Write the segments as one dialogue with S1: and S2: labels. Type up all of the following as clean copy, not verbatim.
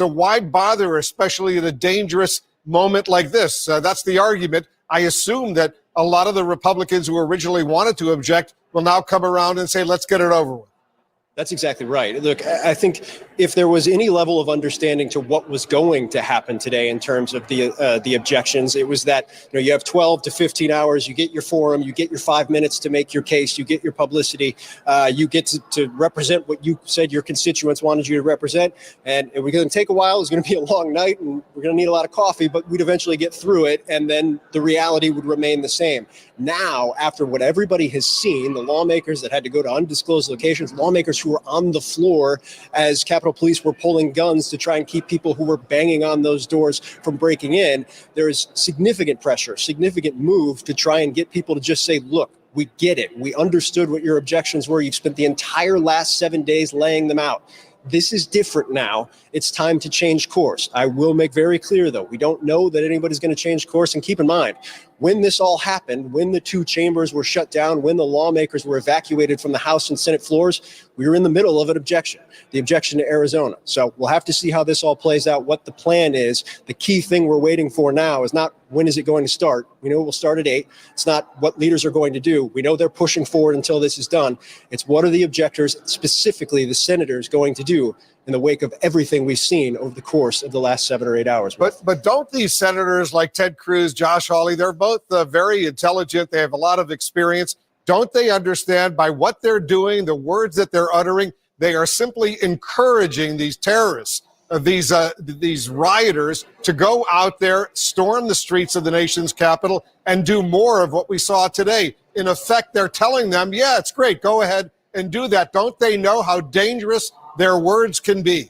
S1: So why bother, especially in a dangerous moment like this? That's the argument. I assume that a lot of the Republicans who originally wanted to object will now come around and say, let's get it over with.
S2: That's exactly right. Look, I think if there was any level of understanding to what was going to happen today in terms of the objections, it was that you have 12 to 15 hours, you get your forum, you get your 5 minutes to make your case, you get your publicity, you get to represent what you said your constituents wanted you to represent, and it was going to take a while. It was going to be a long night, and we're going to need a lot of coffee, but we'd eventually get through it, and then the reality would remain the same. Now, after what everybody has seen, the lawmakers that had to go to undisclosed locations, lawmakers who were on the floor as Capitol Police were pulling guns to try and keep people who were banging on those doors from breaking in, there is significant pressure, significant move to try and get people to just say, look, we get it. We understood what your objections were. You've spent the entire last 7 days laying them out. This is different now. It's time to change course. I will make very clear, though, we don't know that anybody's going to change course. And keep in mind, when this all happened, when the two chambers were shut down, when the lawmakers were evacuated from the House and Senate floors, we were in the middle of an objection, the objection to Arizona. So we'll have to see how this all plays out, what the plan is. The key thing we're waiting for now is not when is it going to start. We know it will start at 8. It's not what leaders are going to do. We know they're pushing forward until this is done. It's what are the objectors, specifically the senators, going to do in the wake of everything we've seen over the course of the last 7 or 8 hours.
S1: But don't these senators like Ted Cruz, Josh Hawley, they're both very intelligent. They have a lot of experience. Don't they understand by what they're doing, the words that they're uttering, they are simply encouraging these terrorists, these rioters to go out there, storm the streets of the nation's capital, and do more of what we saw today. In effect, they're telling them, yeah, it's great, go ahead and do that. Don't they know how dangerous their words can be?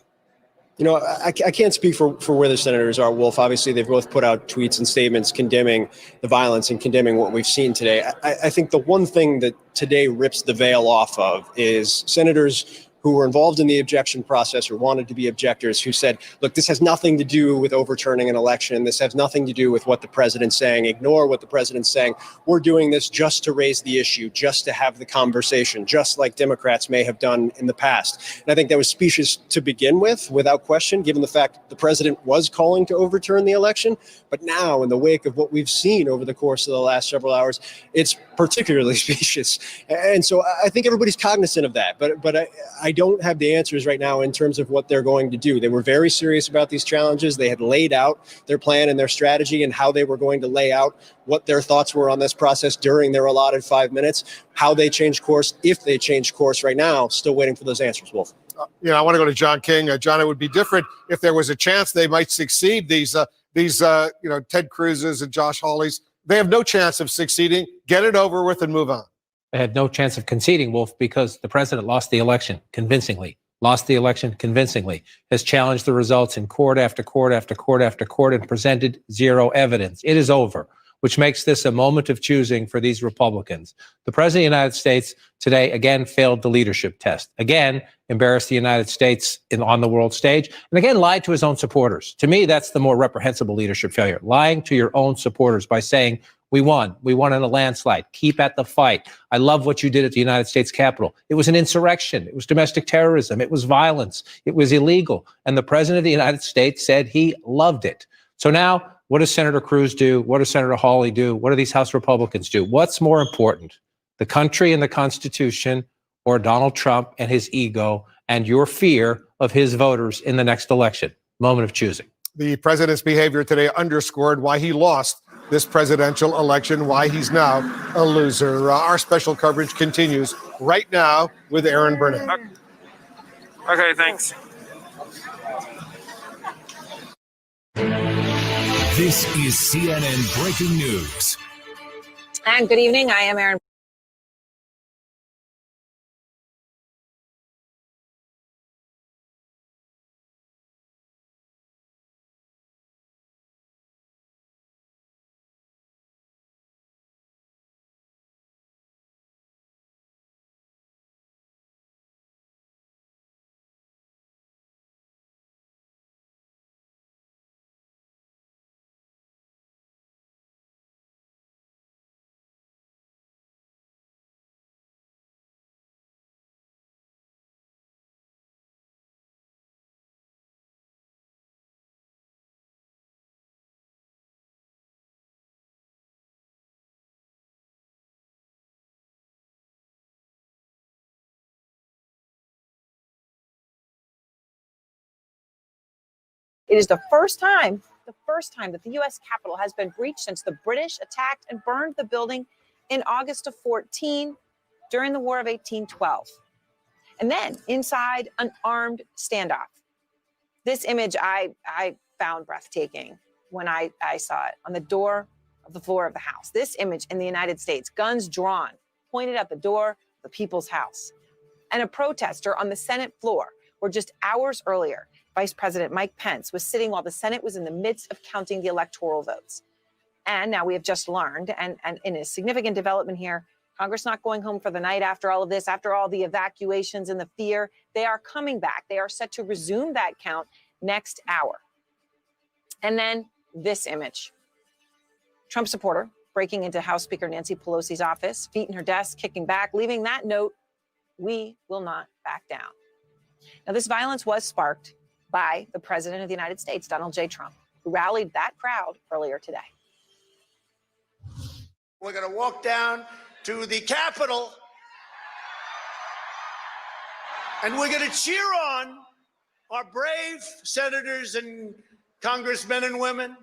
S2: I can't speak for where the senators are, Wolf. Obviously, they've both put out tweets and statements condemning the violence and condemning what we've seen today. I think the one thing that today rips the veil off of is senators who were involved in the objection process or wanted to be objectors who said, look, this has nothing to do with overturning an election. This has nothing to do with what the president's saying. Ignore what the president's saying. We're doing this just to raise the issue, just to have the conversation, just like Democrats may have done in the past. And I think that was specious to begin with, without question, given the fact the president was calling to overturn the election. But now, in the wake of what we've seen over the course of the last several hours, it's particularly specious. And so I think everybody's cognizant of that. But I don't have the answers right now in terms of what they're going to do. They were very serious about these challenges. They had laid out their plan and their strategy and how they were going to lay out what their thoughts were on this process during their allotted 5 minutes, how they changed course, if they changed course right now. Still waiting for those answers, Wolf.
S1: I want to go to John King. John, it would be different if there was a chance they might succeed. These Ted Cruz's and Josh Hawley's, they have no chance of succeeding. Get it over with and move on.
S3: They had no chance of conceding, Wolf, because the president lost the election convincingly, has challenged the results in court after court after court after court and presented zero evidence. It is over, which makes this a moment of choosing for these Republicans. The president of the United States today again failed the leadership test, again embarrassed the United States on the world stage, and again lied to his own supporters. To me, that's the more reprehensible leadership failure, lying to your own supporters by saying, we won in a landslide. Keep at the fight. I love what you did at the United States Capitol. It was an insurrection. It was domestic terrorism. It was violence. It was illegal. And the president of the United States said he loved it. So now, what does Senator Cruz do? What does Senator Hawley do? What do these House Republicans do? What's more important, the country and the Constitution, or Donald Trump and his ego and your fear of his voters in the next election? Moment of choosing.
S1: The president's behavior today underscored why he lost this presidential election, why he's now a loser. Our special coverage continues right now with Aaron Burnett.
S4: Okay, thanks.
S5: This is CNN Breaking News.
S6: And good evening. I am Aaron. It is the first time that the U.S. Capitol has been breached since the British attacked and burned the building in August of 14 during the War of 1812. And then inside an armed standoff. This image I found breathtaking when I saw it on the door of the floor of the House. This image in the United States, guns drawn, pointed at the door of the people's house. And a protester on the Senate floor, where just hours earlier, Vice President Mike Pence was sitting while the Senate was in the midst of counting the electoral votes. And now we have just learned, and in a significant development here, Congress not going home for the night after all of this, after all the evacuations and the fear. They are coming back. They are set to resume that count next hour. And then this image. Trump supporter breaking into House Speaker Nancy Pelosi's office, feet in her desk, kicking back, leaving that note, "We will not back down." Now, this violence was sparked by the President of the United States, Donald J. Trump, who rallied that crowd earlier today.
S7: We're going to walk down to the Capitol, and we're going to cheer on our brave senators and congressmen and women.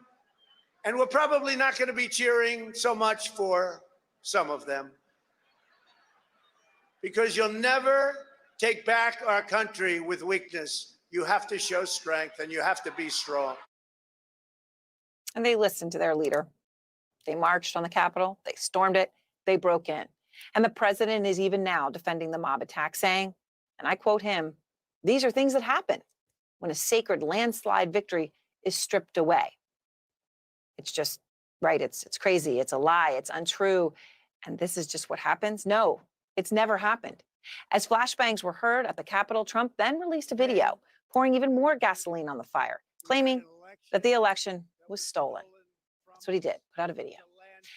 S7: And we're probably not going to be cheering so much for some of them, because you'll never take back our country with weakness. You have to show strength, and you have to be strong.
S6: And they listened to their leader. They marched on the Capitol. They stormed it. They broke in. And the president is even now defending the mob attack, saying, and I quote him, "These are things that happen when a sacred landslide victory is stripped away." It's just, right, it's crazy, it's a lie, it's untrue, and this is just what happens? No, it's never happened. As flashbangs were heard at the Capitol, Trump then released a video pouring even more gasoline on the fire, claiming that the election was stolen. That's what he did, put out a video.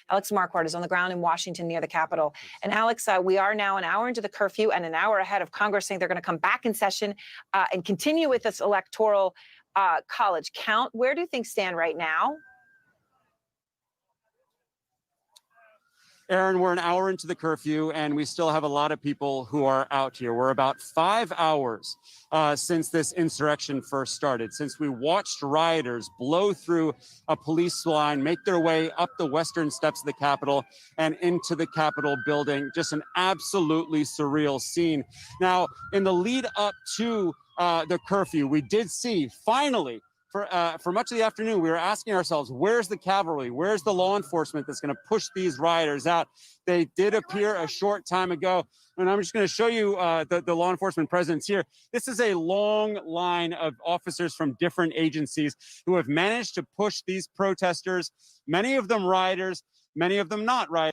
S6: Alex Marquardt is on the ground in Washington near the Capitol. And Alex, we are now an hour into the curfew and an hour ahead of Congress saying they're going to come back in session and continue with this electoral college count. Where do things stand right now?
S8: Aaron, we're an hour into the curfew, and we still have a lot of people who are out here. We're about 5 hours since this insurrection first started, since we watched rioters blow through a police line, make their way up the western steps of the Capitol and into the Capitol building. Just an absolutely surreal scene. Now, in the lead up to the curfew, we did see, finally, for much of the afternoon, we were asking ourselves, where's the cavalry? Where's the law enforcement that's going to push these rioters out? They did appear a short time ago. And I'm just going to show you the law enforcement presence here. This is a long line of officers from different agencies who have managed to push these protesters, many of them rioters, many of them not rioters.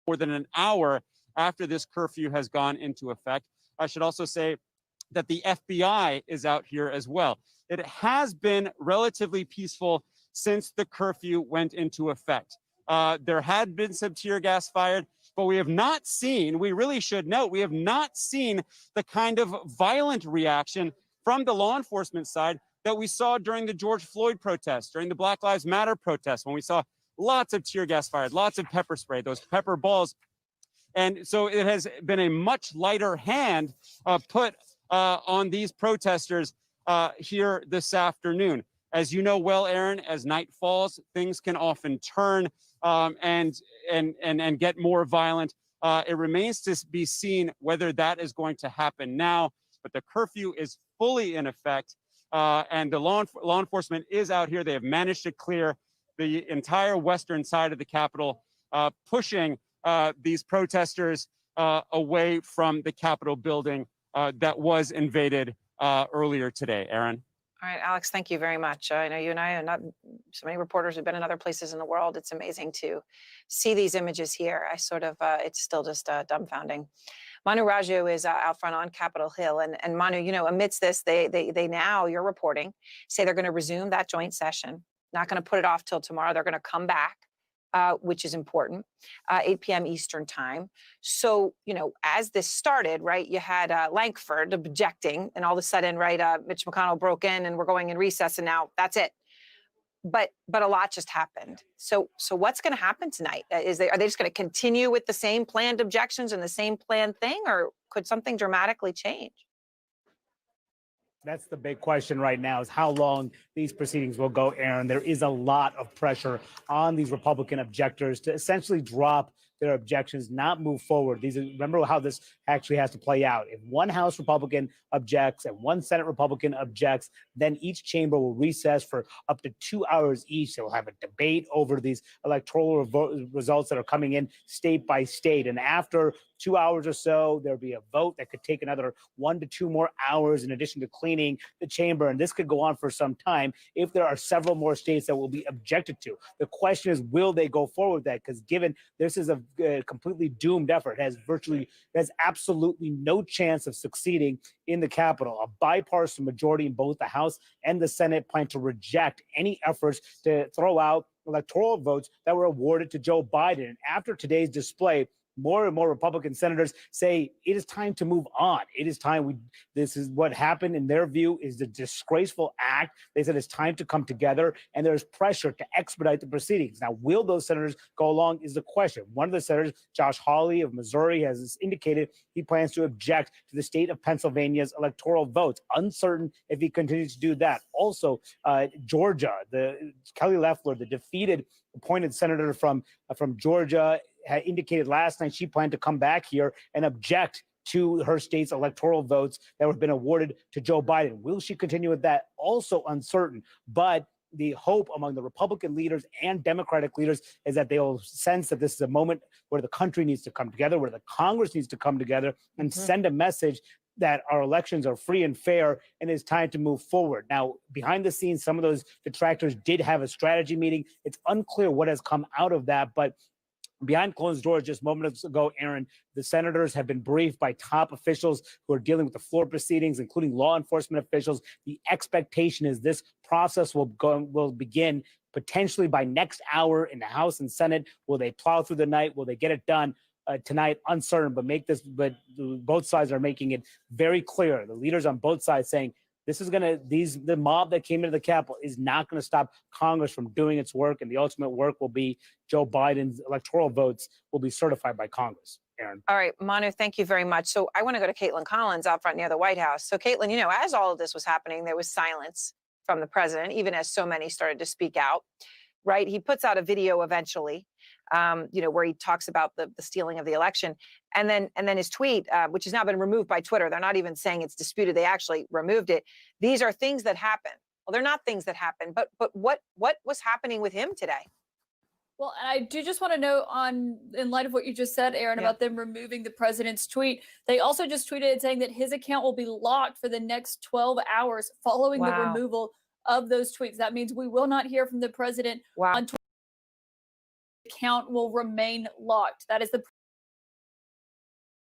S8: More than an hour after this curfew has gone into effect. I should also say that the FBI is out here as well. It has been relatively peaceful since the curfew went into effect. There had been some tear gas fired, but we have not seen, we really should note, we have not seen the kind of violent reaction from the law enforcement side that we saw during the George Floyd protests, during the Black Lives Matter protests, when we saw lots of tear gas fired, lots of pepper spray, those pepper balls. And so it has been a much lighter hand put on these protesters here this afternoon. As you know well, Aaron, as night falls, things can often turn and get more violent. It remains to be seen whether that is going to happen now, but the curfew is fully in effect, and the law enforcement is out here. They have managed to clear the entire western side of the Capitol, pushing these protesters away from the Capitol building that was invaded earlier today. Aaron.
S6: All right, Alex, thank you very much. I know you and I are not so many reporters who've been in other places in the world. It's amazing to see these images here. I sort of, it's still just dumbfounding. Manu Raju is out front on Capitol Hill. And Manu, you know, amidst this, they now, you're reporting, say they're going to resume that joint session, not going to put it off till tomorrow. They're going to come back, which is important, 8 p.m. Eastern time. So, you know, as this started, right, you had Lankford objecting, and all of a sudden, right, Mitch McConnell broke in and we're going in recess, and now that's it. But a lot just happened. So what's going to happen tonight? Are they just going to continue with the same planned objections and the same planned thing, or could something dramatically change?
S9: That's the big question right now, is how long these proceedings will go, Aaron. There is a lot of pressure on these Republican objectors to essentially drop their objections, not move forward. Remember how this actually has to play out. If one House Republican objects and one Senate Republican objects, then each chamber will recess for up to 2 hours each. They will have a debate over these electoral results that are coming in state by state. And after 2 hours or so, there'll be a vote that could take another 1 to 2 more hours in addition to cleaning the chamber. And this could go on for some time if there are several more states that will be objected to. The question is, will they go forward with that? Because given this is a completely doomed effort, has absolutely no chance of succeeding in the Capitol. A bipartisan majority in both the House and the Senate plan to reject any efforts to throw out electoral votes that were awarded to Joe Biden. And after today's display, more and more Republican senators say it is time to move on. It is time. This is what happened in their view is a disgraceful act. They said it's time to come together, and there's pressure to expedite the proceedings. Now, will those senators go along is the question. One of the senators, Josh Hawley of Missouri, has indicated he plans to object to the state of Pennsylvania's electoral votes. Uncertain if he continues to do that. Also, Georgia, Kelly Loeffler, the defeated appointed senator from Georgia, had indicated last night she planned to come back here and object to her state's electoral votes that have been awarded to Joe Biden. Will she continue with that? Also uncertain. But the hope among the Republican leaders and Democratic leaders is that they will sense that this is a moment where the country needs to come together, where the Congress needs to come together and send a message that our elections are free and fair, and it's time to move forward. Now, behind the scenes, some of those detractors did have a strategy meeting. It's unclear what has come out of that, but behind closed doors just moments ago, Aaron, the senators have been briefed by top officials who are dealing with the floor proceedings, including law enforcement officials. The expectation is this process will begin potentially by next hour in the House and Senate. Will they plow through the night? Will they get it done tonight? Uncertain, but both sides are making it very clear. The leaders on both sides saying, the mob that came into the Capitol is not going to stop Congress from doing its work, and the ultimate work will be Joe Biden's electoral votes will be certified by Congress. Aaron.
S6: All right, Manu, thank you very much. So I want to go to Caitlin Collins out front near the White House. So Caitlin, you know, as all of this was happening, there was silence from the president, even as so many started to speak out, right? He puts out a video eventually, you know, where he talks about the stealing of the election. And then his tweet, which has now been removed by Twitter. They're not even saying it's disputed. They actually removed it. These are things that happen. Well, they're not things that happen, but what was happening with him today?
S10: Well, and I do just want to note in light of what you just said, Aaron, about them removing the president's tweet, they also just tweeted saying that his account will be locked for the next 12 hours following the removal of those tweets. That means we will not hear from the president on Twitter. The account will remain locked. That is the